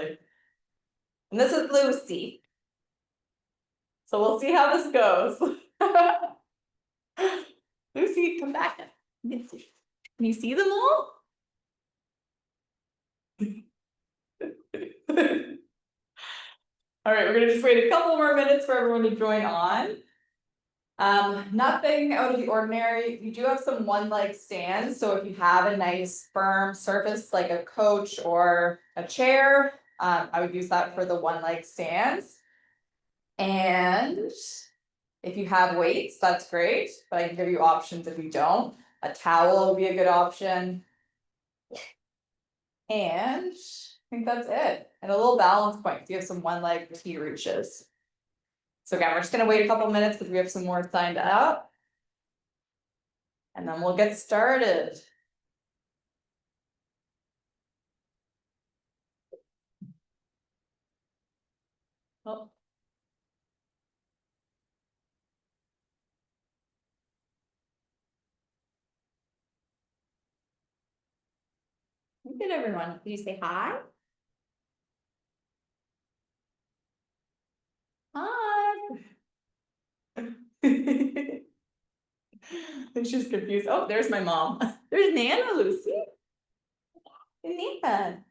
And this is Lucy. So we'll see how this goes. Lucy, come back. Can you see them all? All right, we're gonna just wait a couple more minutes for everyone to join on. Nothing out of the ordinary. You do have some one leg stands, so if you have a nice firm surface like a coach or a chair, I would use that for the one leg stands. And if you have weights, that's great, but I can give you options if you don't. A towel would be a good option. And I think that's it. And a little balance point if you have some one leg T reaches. So again, we're just gonna wait a couple minutes because we have some more signed up. And then we'll get started. Oh. Good, everyone. Can you say hi? Hi. She's confused. Oh, there's my mom. There's Nana, Lucy. Nana.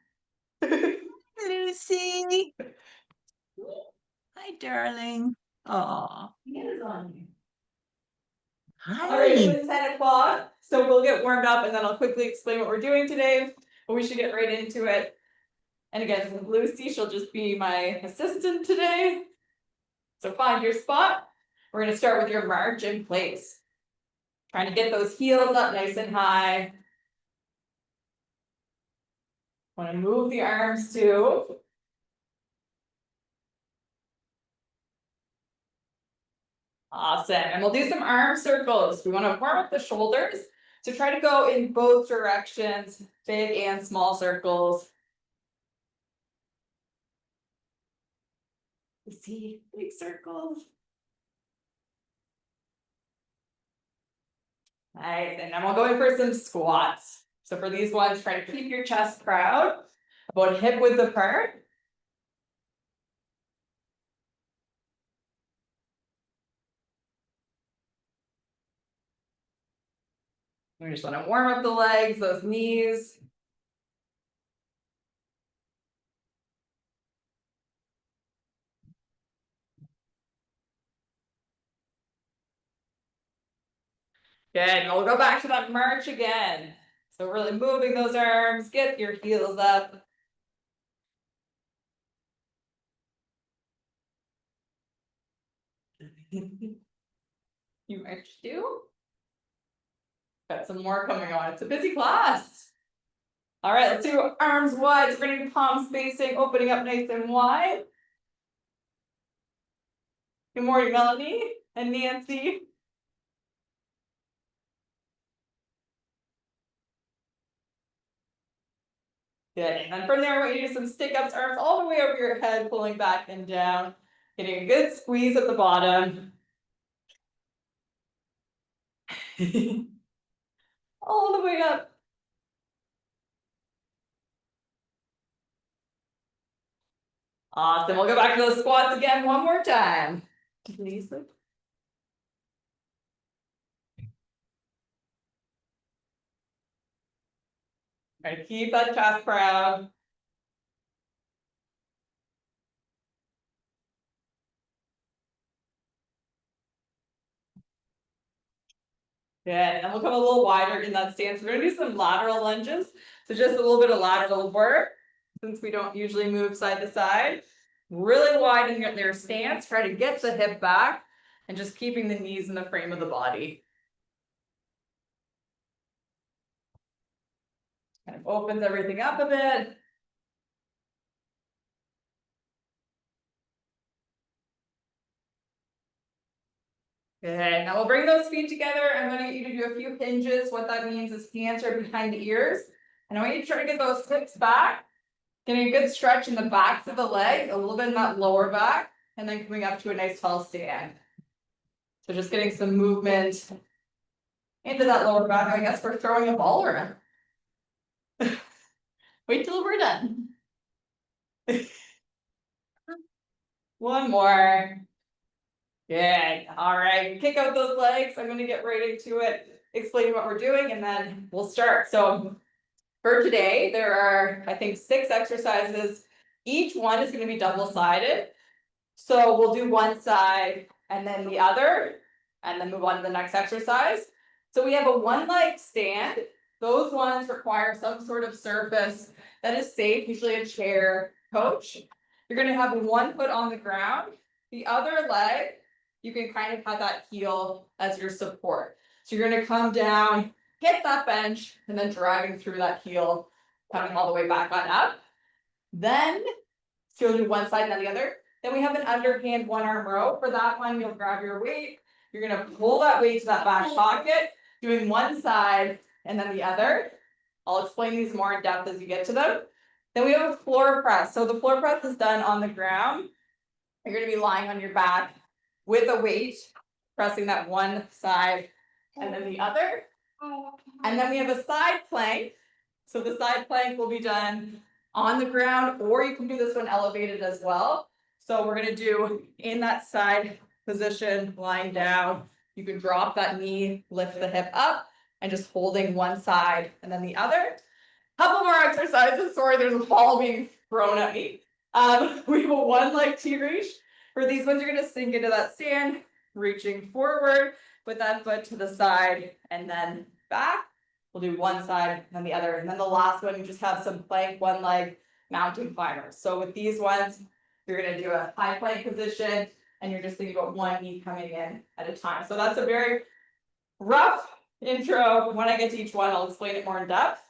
Lucy. Hi, darling. Aw. Nana's on here. Hi. All right, it's 10 o'clock, so we'll get warmed up and then I'll quickly explain what we're doing today, but we should get right into it. And again, this is Lucy, she'll just be my assistant today. So find your spot. We're gonna start with your march in place. Trying to get those heels up nice and high. Want to move the arms too. Awesome, and we'll do some arm circles. We want to warm up the shoulders. So try to go in both directions, big and small circles. You see big circles. Nice, and then we'll go in for some squats. So for these ones, try to keep your chest proud, about hip width apart. We just want to warm up the legs, those knees. Good, and we'll go back to that march again. So really moving those arms, get your heels up. You march too. Got some more coming on. It's a busy class. All right, let's do arms wide. So we're gonna do palms facing, opening up nice and wide. Good morning, Melanie and Nancy. Good, and then from there, I want you to do some stick ups, arms all the way over your head, pulling back and down. Getting a good squeeze at the bottom. All the way up. Awesome, we'll go back to those squats again one more time. Please. Try to keep that chest proud. Good, and we'll come a little wider in that stance. We're gonna do some lateral lunges. So just a little bit of lateral work, since we don't usually move side to side. Really widen their stance, try to get the hip back, and just keeping the knees in the frame of the body. Kind of opens everything up a bit. Good, now we'll bring those feet together. I'm going to get you to do a few hinges. What that means is hands are behind the ears. And I want you to try to get those hips back. Getting a good stretch in the backs of the leg, a little bit in that lower back, and then coming up to a nice tall stand. So just getting some movement into that lower back. I guess we're throwing a ball around. Wait till we're done. One more. Good. All right. Kick out those legs. I'm going to get right into it, explaining what we're doing, and then we'll start. So for today, there are, I think, 6 exercises. Each one is going to be double-sided. So we'll do one side and then the other, and then move on to the next exercise. So we have a one-leg stand. Those ones require some sort of surface that is safe, usually a chair, coach. You're going to have one foot on the ground. The other leg, you can kind of have that heel as your support. So you're going to come down, hit that bench, and then driving through that heel, coming all the way back on up. Then, so you'll do one side and then the other. Then we have an underhand one-arm row. For that one, you'll grab your weight. You're going to pull that weight to that back pocket, doing one side and then the other. I'll explain these more in depth as you get to them. Then we have a floor press. So the floor press is done on the ground. You're going to be lying on your back with a weight, pressing that one side and then the other. And then we have a side plank. So the side plank will be done on the ground, or you can do this one elevated as well. So we're going to do in that side position, lying down. You can drop that knee, lift the hip up, and just holding one side and then the other. Couple more exercises. Sorry, there's a ball being thrown at me. We have a one-leg T-reach. For these ones, you're going to sink into that stand, reaching forward with that foot to the side and then back. We'll do one side and then the other. And then the last one, you just have some plank, one leg, mountain climbers. So with these ones, you're going to do a high plank position, and you're just thinking about one knee coming in at a time. So that's a very rough intro. When I get to each one, I'll explain it more in depth.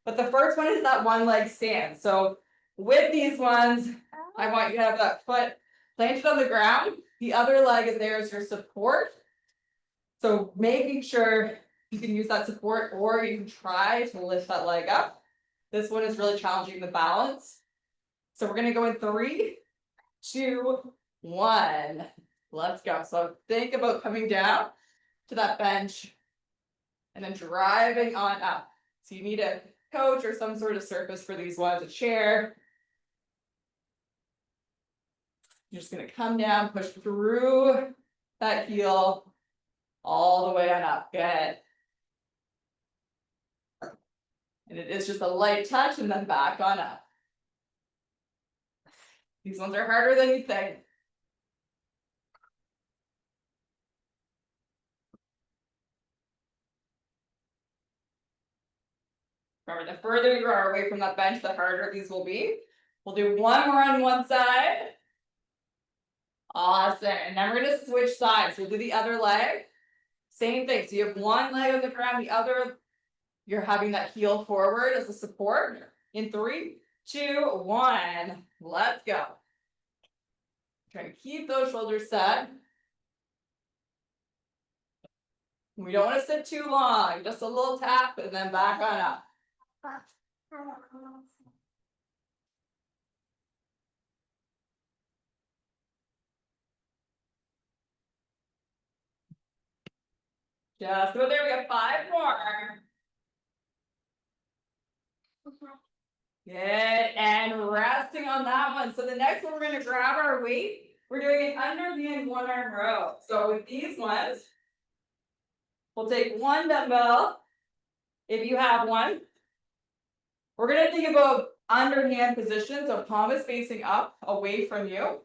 But the first one is that one leg stand. So with these ones, I want you to have that foot planted on the ground. The other leg is there as your support. So making sure you can use that support, or you can try to lift that leg up. This one is really challenging the balance. So we're going to go in 3, 2, 1. Let's go. So think about coming down to that bench and then driving on up. So you need a coach or some sort of surface for these ones, a chair. You're just going to come down, push through that heel all the way on up. Good. And it is just a light touch and then back on up. These ones are harder than you think. Remember, the further you are away from that bench, the harder these will be. We'll do one more on one side. Awesome. And then we're going to switch sides. We'll do the other leg. Same thing. So you have one leg on the ground, the other, you're having that heel forward as a support. In 3, 2, 1. Let's go. Try to keep those shoulders set. We don't want to sit too long. Just a little tap and then back on up. Just go there. We got 5 more. Good. And resting on that one. So the next one, we're going to grab our weight. We're doing an underhand one-arm row. So with these ones, we'll take one dumbbell, if you have one. We're going to think about underhand position. So palm is facing up, away from you.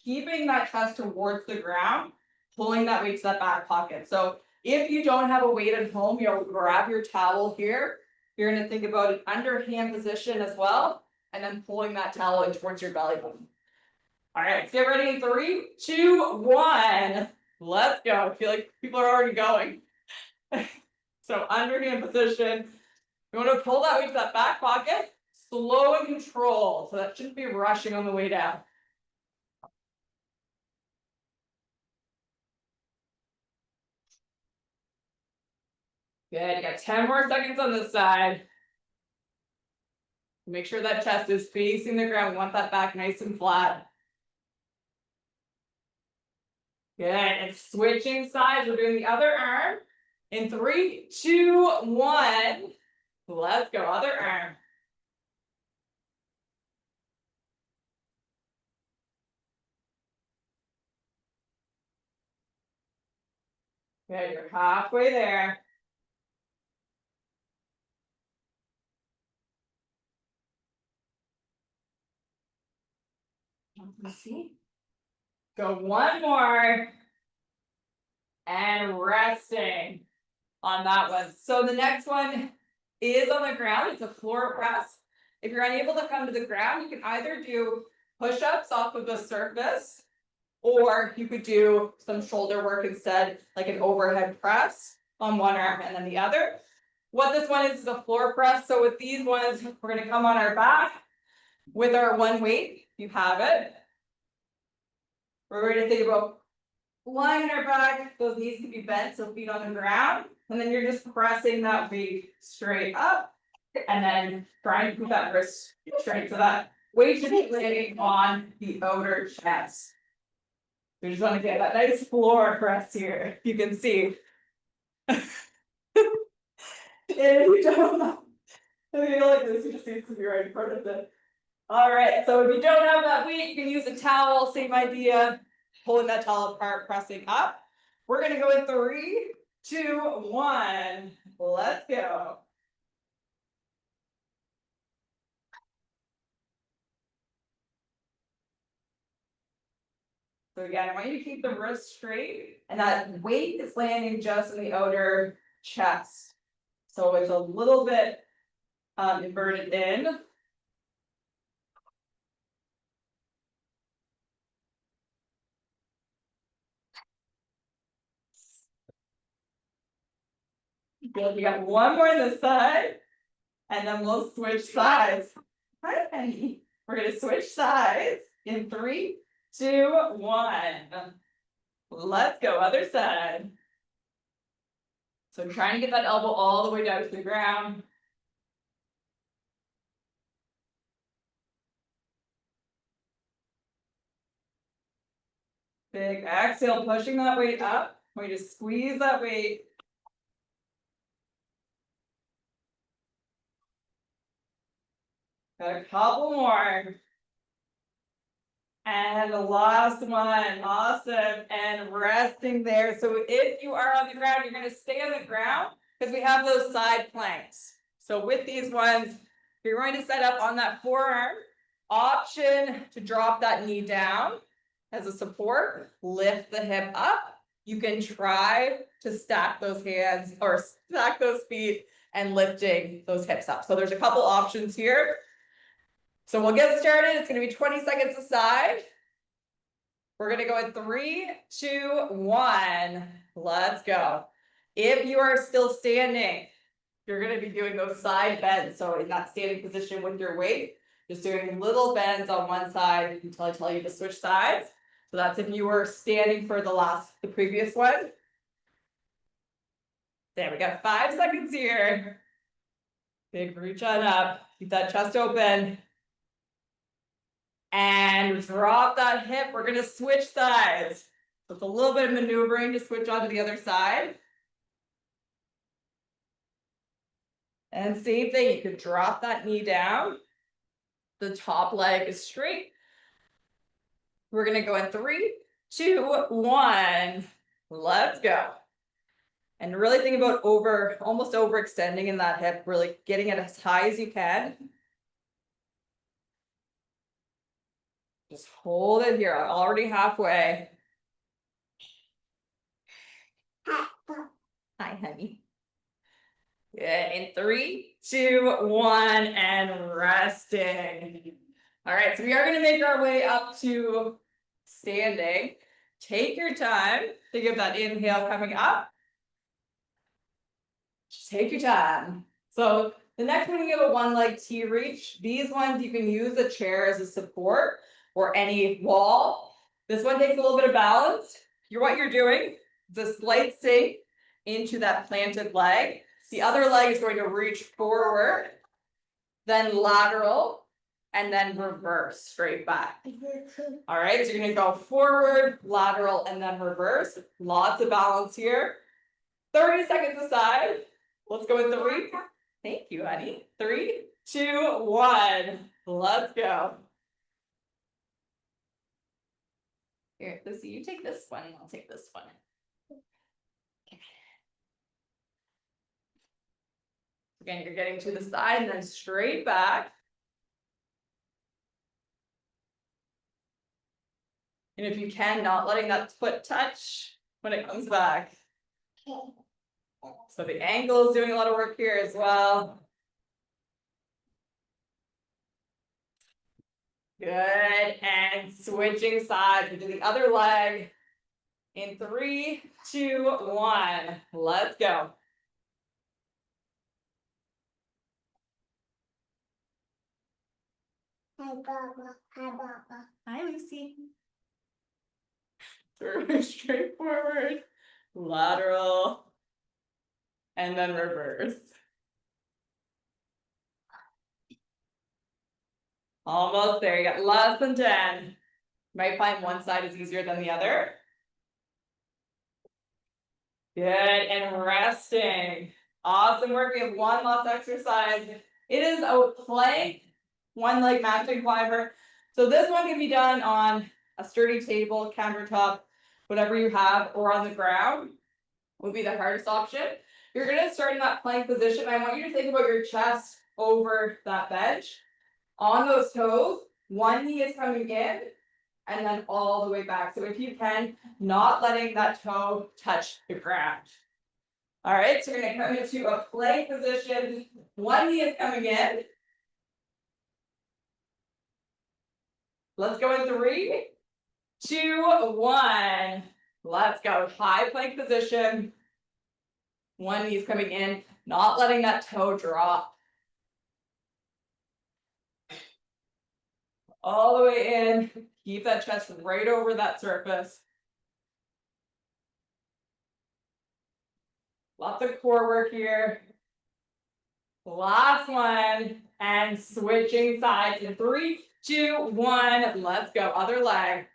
Keeping that chest towards the ground, pulling that weight to that back pocket. So if you don't have a weight at home, you'll grab your towel here. You're going to think about an underhand position as well, and then pulling that towel in towards your belly button. All right, let's get ready in 3, 2, 1. Let's go. I feel like people are already going. So underhand position. You want to pull that weight to that back pocket, slow and control. So that shouldn't be rushing on the way down. Good, you got 10 more seconds on this side. Make sure that chest is facing the ground. We want that back nice and flat. Good, and switching sides. We're doing the other arm. In 3, 2, 1. Let's go, other arm. Okay, you're halfway there. Let's see. Go one more. And resting on that one. So the next one is on the ground. It's a floor press. If you're unable to come to the ground, you can either do push-ups off of the surface, or you could do some shoulder work instead, like an overhead press on one arm and then the other. What this one is a floor press. So with these ones, we're going to come on our back with our one weight. You have it. We're going to think about lying on our back. Those knees can be bent, so feet on the ground. And then you're just pressing that weight straight up. And then trying to keep that wrist straight so that weight should be landing on the outer chest. We just want to get that nice floor press here. You can see. If you don't know, I feel like this just needs to be right in front of it. All right, so if you don't have that weight, you can use a towel, same idea. Pulling that towel apart, pressing up. We're gonna go in 3, 2, 1. Let's go. So again, I want you to keep the wrist straight, and that weight is landing just in the outer chest. So it's a little bit inverted in. Good. You got one more on this side, and then we'll switch sides. Hi, Penny. We're gonna switch sides in 3, 2, 1. Let's go, other side. So trying to get that elbow all the way down to the ground. Big exhale, pushing that weight up. We just squeeze that weight. Got a couple more. And the last one, awesome, and resting there. So if you are on the ground, you're gonna stay on the ground because we have those side planks. So with these ones, you're going to set up on that forearm, option to drop that knee down as a support, lift the hip up. You can try to stack those hands or stack those feet and lifting those hips up. So there's a couple options here. So we'll get started. It's going to be 20 seconds aside. We're going to go in 3, 2, 1. Let's go. If you are still standing, you're going to be doing those side bends. So in that standing position with your weight, just doing little bends on one side until I tell you to switch sides. So that's if you were standing for the previous one. There we go. 5 seconds here. Big reach on up. Keep that chest open. And drop that hip. We're going to switch sides. So it's a little bit of maneuvering to switch onto the other side. And same thing, you can drop that knee down. The top leg is straight. We're going to go in 3, 2, 1. Let's go. And really think about almost overextending in that hip, really getting it as high as you can. Just hold it here. I'm already halfway. Hi, honey. Good. In 3, 2, 1, and resting. All right, so we are going to make our way up to standing. Take your time to give that inhale coming up. Just take your time. So the next one, we have a one leg T reach. These ones, you can use a chair as a support or any wall. This one takes a little bit of balance. What you're doing is a slight sink into that planted leg. The other leg is going to reach forward, then lateral, and then reverse straight back. All right, so you're gonna go forward, lateral, and then reverse. Lots of balance here. 30 seconds aside. Let's go in 3. Thank you, honey. 3, 2, 1. Let's go. Here, Lucy, you take this one, and I'll take this one. Okay. Again, you're getting to the side and then straight back. And if you can, not letting that foot touch when it comes back. So the ankle is doing a lot of work here as well. Good, and switching sides into the other leg. In 3, 2, 1, let's go. Hi, Baba. Hi, Baba. Hi, Lucy. Very straightforward, lateral, and then reverse. Almost there, you got less than 10. Might find one side is easier than the other. Good, and resting. Awesome work, we have one last exercise. It is a plank, one leg matching climber. So this one can be done on a sturdy table, countertop, whatever you have, or on the ground would be the hardest option. You're gonna start in that plank position. I want you to think about your chest over that bench. On those toes, one knee is coming in and then all the way back. So if you can, not letting that toe touch the ground. All right, so you're gonna come into a plank position. One knee is coming in. Let's go in 3, 2, 1. Let's go. High plank position. One knee is coming in, not letting that toe drop. All the way in. Keep that chest right over that surface. Lots of core work here. Last one. And switching sides in 3, 2, 1. Let's go. Other leg.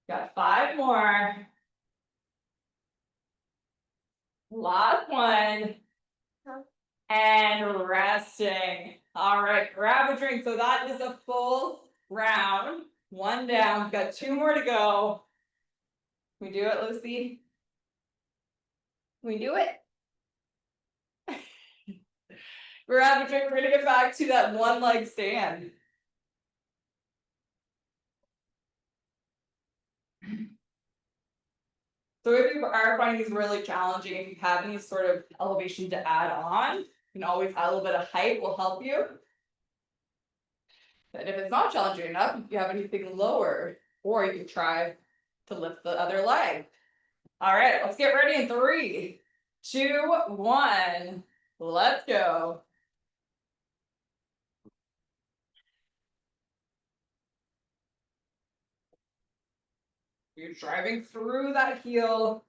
Got 5 more. Last one. And resting. All right, grab a drink. So that is a full round. One down. We've got 2 more to go. We do it, Lucy? We do it? Grab a drink. We're gonna get back to that one leg stand. So if you are finding these really challenging, if you have any sort of elevation to add on, you can always add a little bit of height will help you. But if it's not challenging enough, if you have anything lower, or you can try to lift the other leg. All right, let's get ready in 3, 2, 1. Let's go. You're driving through that heel,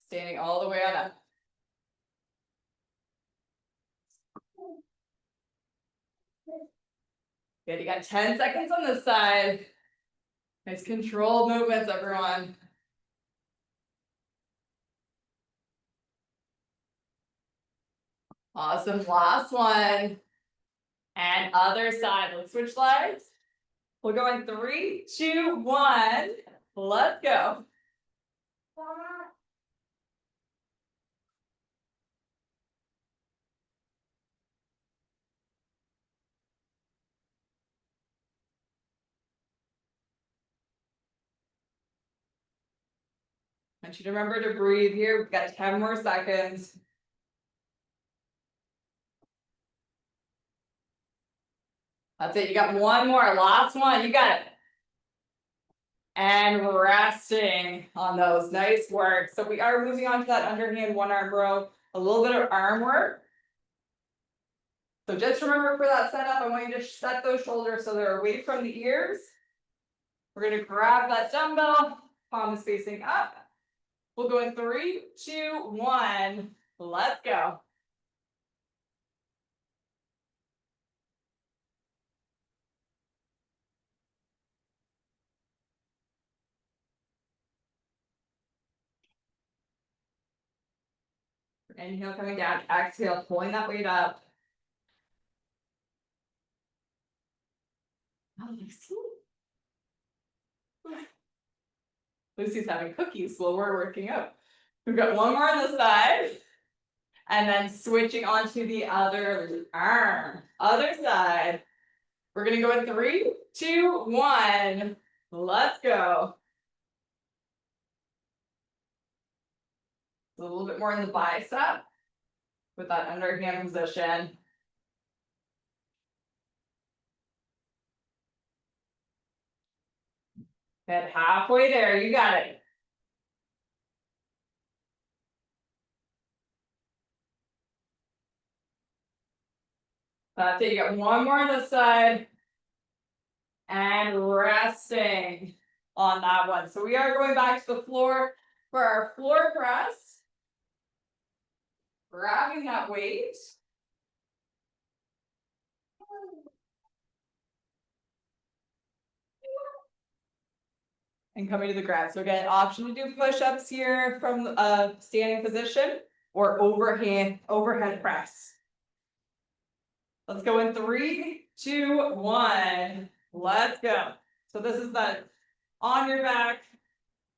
standing all the way on up. Good, you got 10 seconds on this side. Nice controlled movements, everyone. Awesome, last one. And other side, let's switch legs. We'll go in 3, 2, 1. Let's go. I want you to remember to breathe here. We've got 10 more seconds. That's it. You got one more. Last one. You got it. And resting on those. Nice work. So we are moving on to that underhand one arm row. A little bit of arm work. So just remember for that setup, I want you to set those shoulders so they're away from the ears. We're going to grab that dumbbell, palms facing up. We'll go in 3, 2, 1. Let's go. Inhale coming down, exhale, pulling that weight up. Lucy's having cookies while we're working out. We've got one more on the side. And then switching onto the other arm. Other side. We're gonna go in 3, 2, 1. Let's go. A little bit more in the bicep with that underhand position. Head halfway there, you got it. That's it, you got one more on this side. And resting on that one. So we are going back to the floor for our floor press. Grabbing that weight. And coming to the ground. So again, option to do push-ups here from a standing position or overhead press. Let's go in 3, 2, 1. Let's go. So this is that on your back,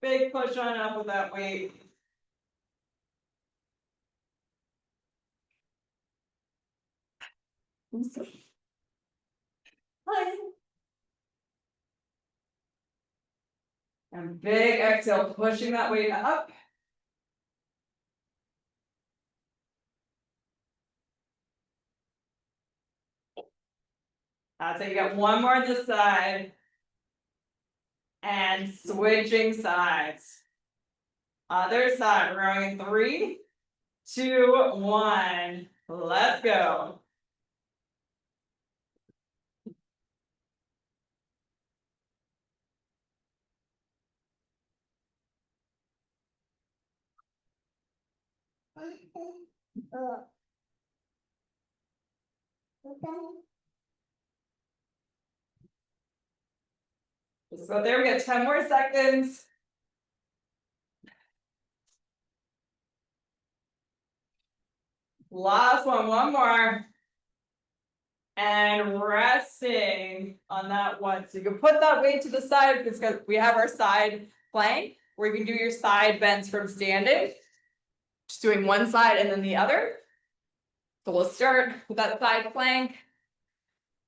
big push on up with that weight. And big exhale, pushing that weight up. That's it, you got one more on this side. And switching sides. Other side, we're going in 3, 2, 1. Let's go. So there we go, 10 more seconds. Last one more. And resting on that one. So you can put that weight to the side because we have our side plank where you can do your side bends from standing. Just doing one side and then the other. So we'll start with that side plank.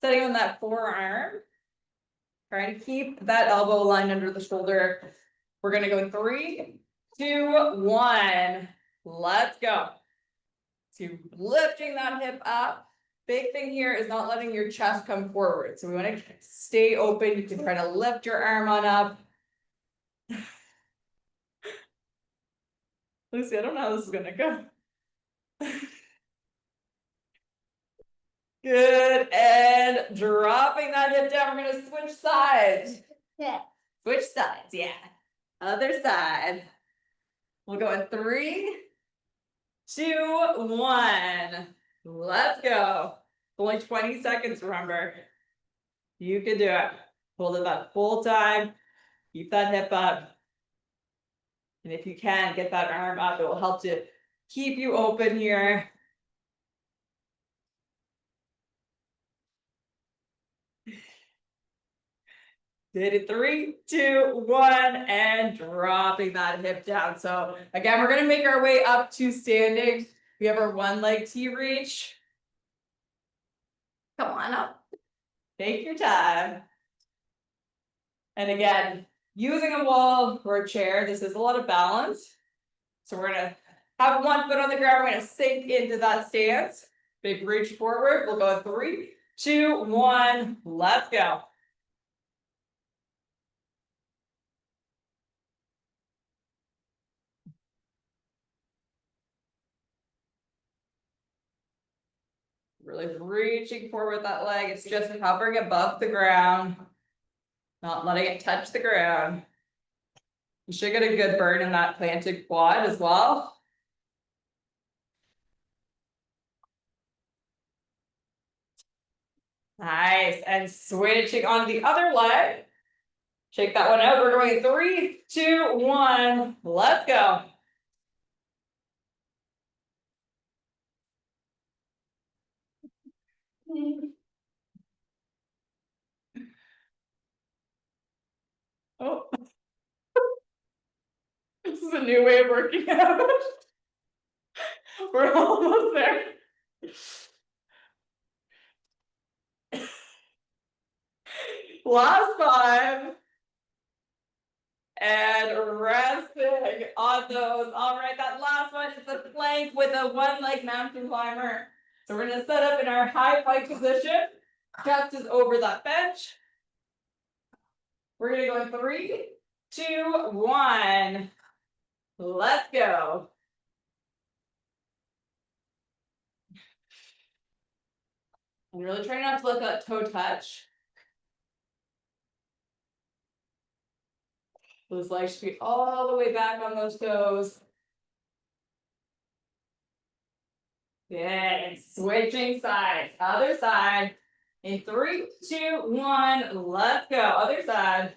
Setting on that forearm. Try to keep that elbow line under the shoulder. We're gonna go 3, 2, 1. Let's go. So lifting that hip up. Big thing here is not letting your chest come forward. So we want to stay open. You can try to lift your arm on up. Lucy, I don't know how this is gonna go. Good, and dropping that hip down. We're gonna switch sides. Yeah. Switch sides, yeah. Other side. We'll go in 3, 2, 1. Let's go. Only 20 seconds, remember. You can do it. Hold it that full time. Keep that hip up. And if you can, get that arm up. It will help to keep you open here. Did it 3, 2, 1, and dropping that hip down. So again, we're gonna make our way up to standing. We have our one leg T reach. Come on up. Take your time. And again, using a wall or a chair, this is a lot of balance. So we're gonna have one foot on the ground. We're gonna sink into that stance. Big reach forward. We'll go 3, 2, 1. Let's go. Really reaching forward with that leg. It's just hovering above the ground. Not letting it touch the ground. You should get a good burn in that planted quad as well. Nice, and switching on the other leg. Shake that one out. We're going 3, 2, 1. Let's go. Oh. This is a new way of working out. We're almost there. Last 5. And resting on those. All right, that last one is a plank with a 1-leg mountain climber. So we're gonna set up in our high plank position. Chest is over that bench. We're gonna go in 3, 2, 1. Let's go. And really try not to let that toe touch. Those legs should be all the way back on those toes. Good, and switching sides, other side. In 3, 2, 1, let's go, other side.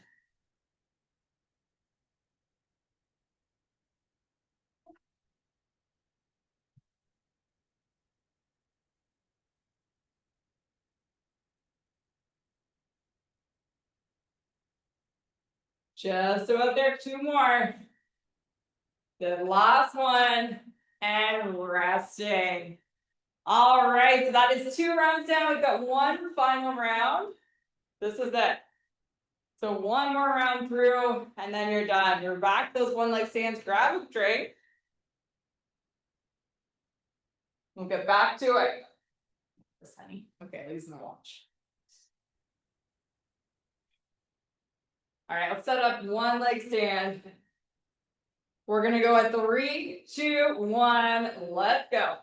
Just about there, 2 more. The last one, and resting. All right, so that is 2 rounds down. We've got 1 final round. This is it. So 1 more round through, and then you're done. You're back. Those 1-leg stands. Grab a drink. We'll get back to it. This honey. Okay, losing the watch. All right, let's set up 1-leg stand. We're gonna go at 3, 2, 1. Let's go.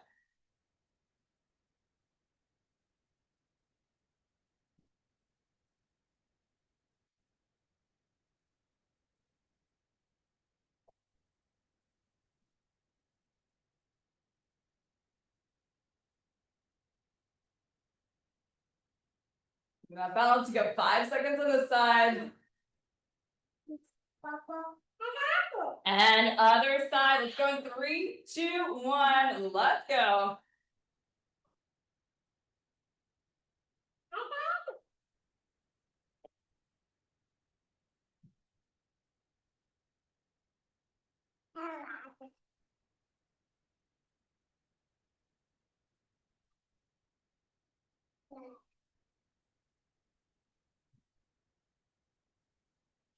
That balance, you got 5 seconds on this side. And other side, let's go in 3, 2, 1, let's go.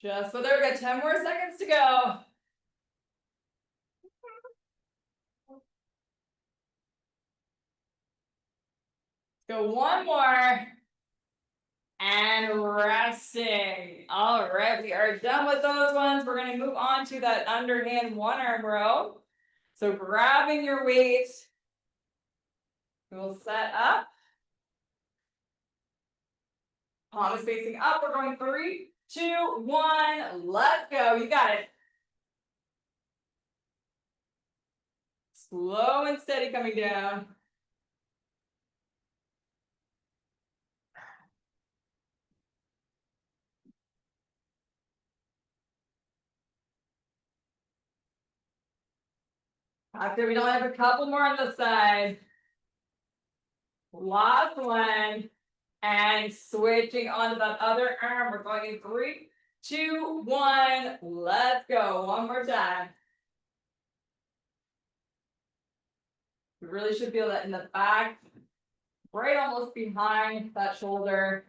Just so there, we got 10 more seconds to go. Go 1 more. And resting. All right, we are done with those ones. We're gonna move on to that underhand 1-arm row. So grabbing your weight, we'll set up. Palm is facing up. We're going 3, 2, 1. Let's go. You got it. Slow and steady coming down. After we don't have a couple more on the side. Last one. And switching onto that other arm. We're going in 3, 2, 1. Let's go. One more time. We really should feel that in the back, right almost behind that shoulder.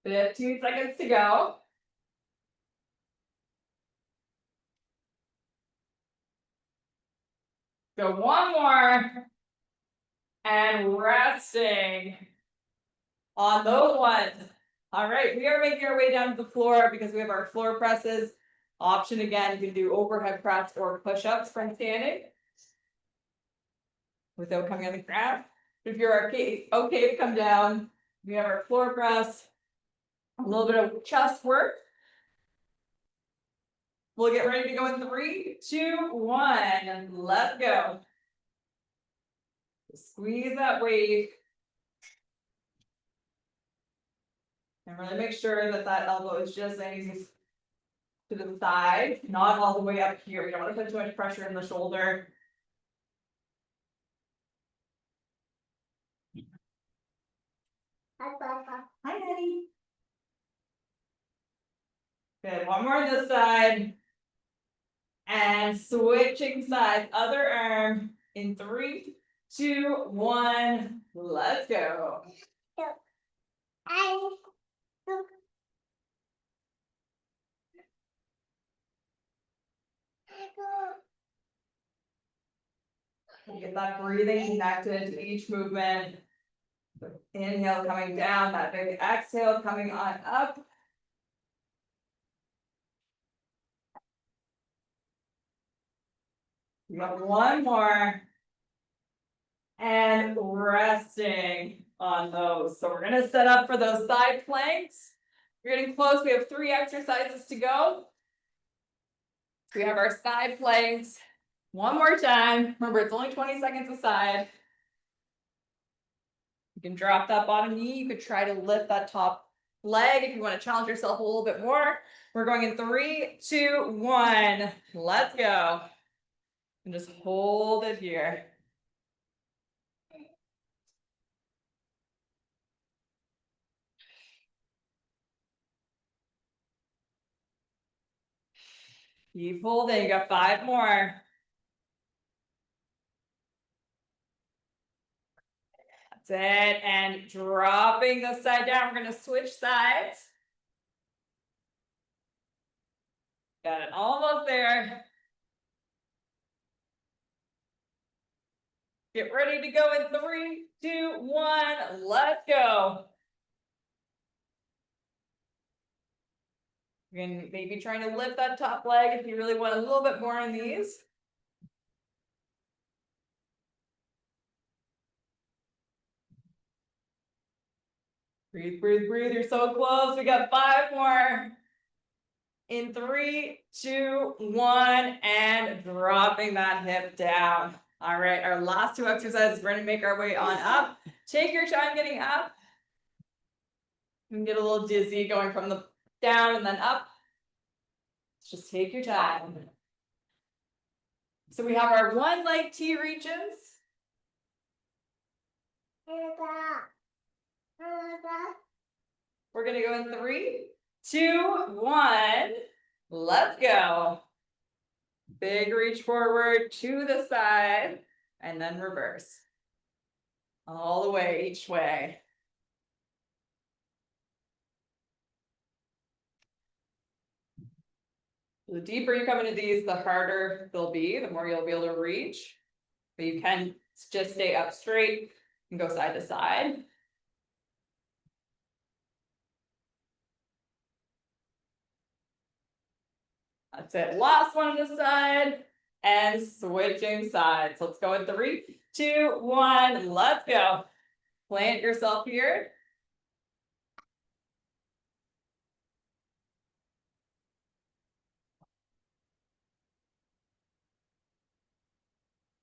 15 seconds to go. Go 1 more. And resting on those ones. All right, we are making our way down to the floor because we have our floor presses. Option again, you can do overhead press or push-ups from standing without coming on the ground. If you're okay to come down, we have our floor press, a little bit of chest work. We'll get ready to go in 3, 2, 1, and let's go. Squeeze that weight. And really make sure that that elbow is just easy to the side, not all the way up here. We don't want to put too much pressure in the shoulder. Hi, Papa. Hi, honey. Good, one more on this side. And switching sides, other arm in 3, 2, 1, let's go. I Get that breathing connected to each movement. Inhale coming down, that big exhale coming on up. We got one more. And resting on those. So we're gonna set up for those side planks. We're getting close. We have 3 exercises to go. We have our side planks. One more time. Remember, it's only 20 seconds a side. You can drop that bottom knee. You could try to lift that top leg if you want to challenge yourself a little bit more. We're going in 3, 2, 1. Let's go. And just hold it here. Keep holding. You got 5 more. That's it. And dropping the side down. We're going to switch sides. Got it almost there. Get ready to go in 3, 2, 1. Let's go. You can maybe trying to lift that top leg if you really want a little bit more on these. Breathe, breathe, breathe. You're so close. We got 5 more. In 3, 2, 1, and dropping that hip down. All right, our last 2 exercises, we're gonna make our way on up. Take your time getting up. You can get a little dizzy going from the down and then up. Just take your time. So we have our 1 leg T reaches. We're gonna go in 3, 2, 1. Let's go. Big reach forward to the side and then reverse. All the way, each way. The deeper you come into these, the harder they'll be, the more you'll be able to reach. But you can just stay up straight and go side to side. That's it. Last one on this side. And switching sides. Let's go in 3, 2, 1. Let's go. Plant yourself here.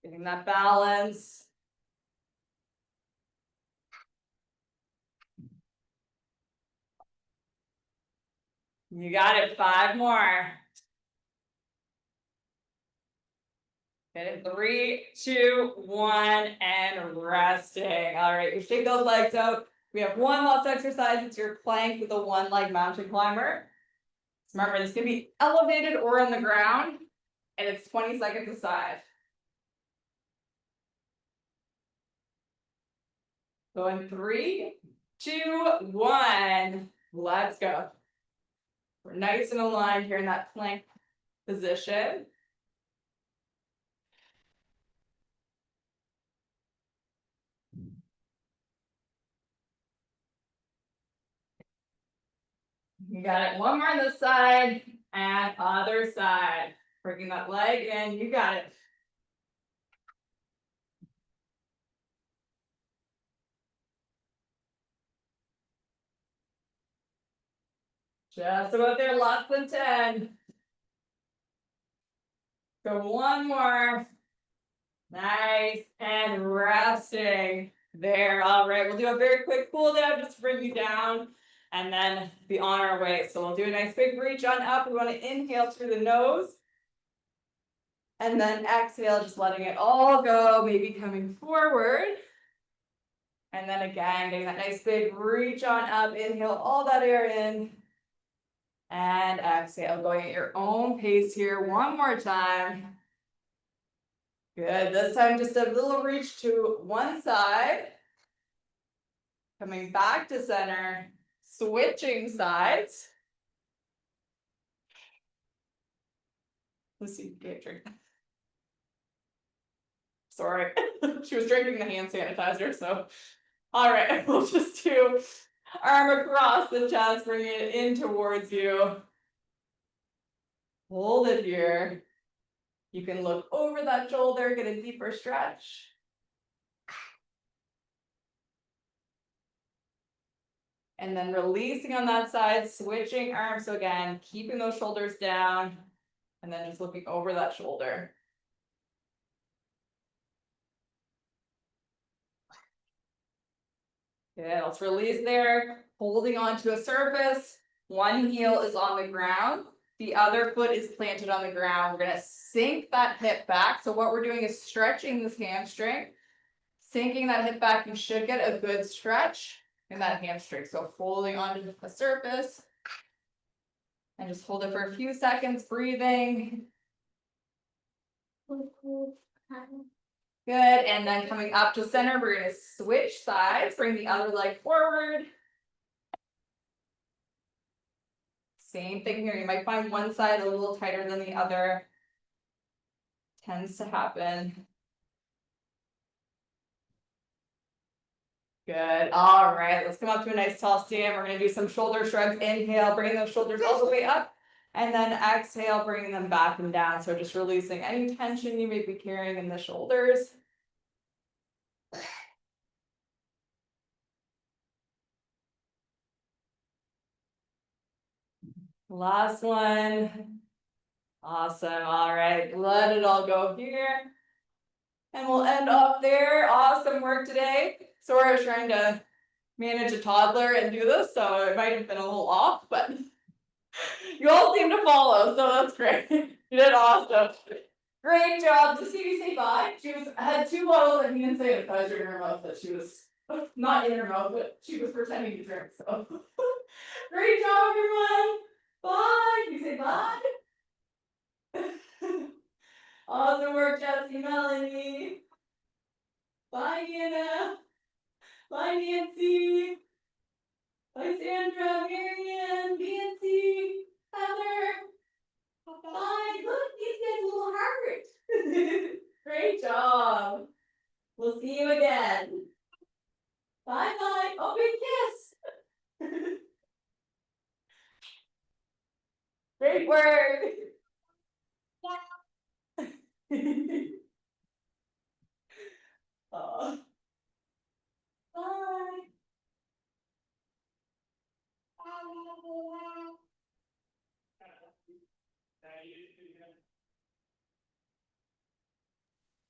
Getting that balance. You got it. 5 more. Okay, 3, 2, 1, and resting. All right, you shake those legs out. We have 1 last exercise. It's your plank with a 1 leg mountain climber. Remember, this can be elevated or on the ground, and it's 20 seconds a side. So in 3, 2, 1, let's go. We're nice and aligned here in that plank position. You got it. 1 more on this side and other side. Bringing that leg in. You got it. Just about there, less than 10. So 1 more. Nice, and resting there. All right, we'll do a very quick cool down just to bring you down and then be on our way. So we'll do a nice big reach on up. We want to inhale through the nose. And then exhale, just letting it all go, maybe coming forward. And then again, getting that nice big reach on up, inhale all that air in. And exhale, going at your own pace here, one more time. Good, this time just a little reach to one side. Coming back to center, switching sides. Let's see, get a drink. Sorry, she was drinking the hand sanitizer, so. All right, we'll just do arm across the chest, bring it in towards you. Hold it here. You can look over that shoulder, get a deeper stretch. And then releasing on that side, switching arms. So again, keeping those shoulders down and then just looking over that shoulder. Good, let's release there, holding onto a surface. One heel is on the ground. The other foot is planted on the ground. We're gonna sink that hip back. So what we're doing is stretching this hamstring. Sinking that hip back, you should get a good stretch in that hamstring. So holding onto the surface. And just hold it for a few seconds, breathing. Good, and then coming up to center, we're gonna switch sides, bring the other leg forward. Same thing here, you might find one side a little tighter than the other. Tends to happen. Good, all right, let's come up to a nice tall stand. We're gonna do some shoulder shrugs. Inhale, bring those shoulders all the way up. And then exhale, bringing them back and down. So just releasing any tension you may be carrying in the shoulders. Last one. Awesome, all right, let it all go here. And we'll end off there. Awesome work today. Sorry, I was trying to manage a toddler and do this, so it might have been a little off, but you all seem to follow, so that's great. You did awesome. Great job. Did you say bye? She had 2 bottles of hand sanitizer in her mouth that she was not in her mouth, but she was pretending to drink. So great job, everyone. Bye. You say bye. Awesome work, Jessie, Melanie. Bye, Anna. Bye, Nancy. Bye, Sandra, Marianne, Nancy, Heather. Bye. Look, these guys a little heart. Great job. We'll see you again. Bye bye. Oh, big kiss. Great work. Aw. Bye. Bye.